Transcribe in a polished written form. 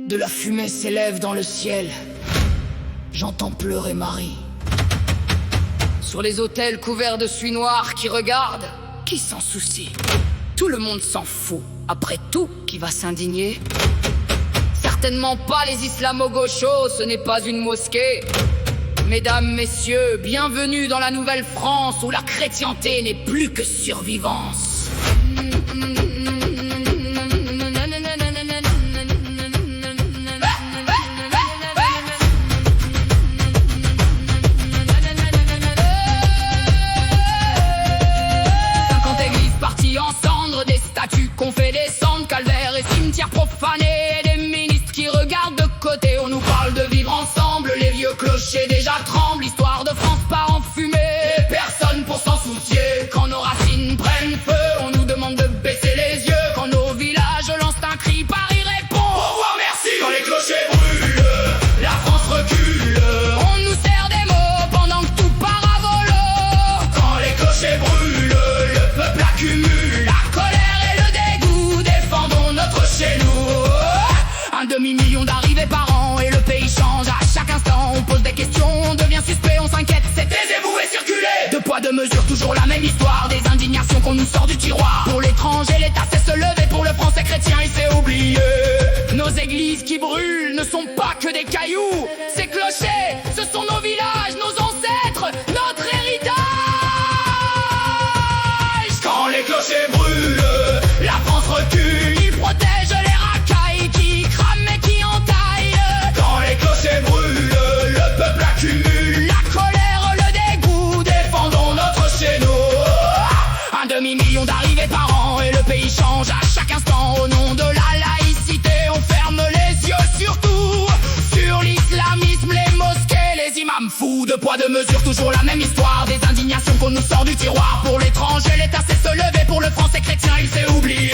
De la fumée s'élève dans le ciel. J'entends pleurer Marie. Sur les autels couverts de suie noire qui regardent, qui s'en soucie? Tout le monde s'en fout. Après tout, qui va s'indigner? Certainement pas les islamo-gauchos, ce n'est pas une mosquée. Mesdames, messieurs, bienvenue dans la Nouvelle-France où la chrétienté n'est plus que survivance. En cendres, des statues qu'on fait descendre, calvaires et cimetières profanés, et des ministres qui regardent de côté. On nous parle de vivre ensemble, les vieux clochers déjà tremblent, l'histoire de France part en fumée, et personne pour s'en soucier. Quand nos racines prennent feu, on nous demande de baisser les yeux. Quand nos villages lancent un cri, Paris répond au revoir, merci. Quand les clochers brûlent, la France recule. On nous sert des mots pendant que tout part à volo. Quand les clochers brûlent, le peuple accumule. Un demi-million d'arrivées par an et le pays change à chaque instant. On pose des questions, on devient suspect, on s'inquiète. C'est taisez-vous et circulez. Deux poids, deux mesures, toujours la même histoire. Des indignations qu'on nous sort du tiroir. Pour l'étranger, l'État sait se lever. Pour le français chrétien, il s'est oublié. Nos églises qui brûlent ne sont pas que des cailloux. Ces clochers, ce sont nos villages, nos ancêtres, notre héritage. Quand les clochers brûlent, la France recule. Ils protègent les racailles qui crament et qui entaillent. Quand les clochers brûlent, le peuple accumule. La colère, le dégoût, défendons notre chez nous. Un demi-million d'arrivées par an et le pays change à chaque instant. Au nom de la laïcité, on ferme les yeux surtout sur l'islamisme, les mosquées, les imams fous. Deux poids, deux mesures, toujours la même histoire. Des indignations qu'on nous sort du tiroir. Pour l'étranger, l'État sait se lever. Pour le français chrétien, il s'est oublié.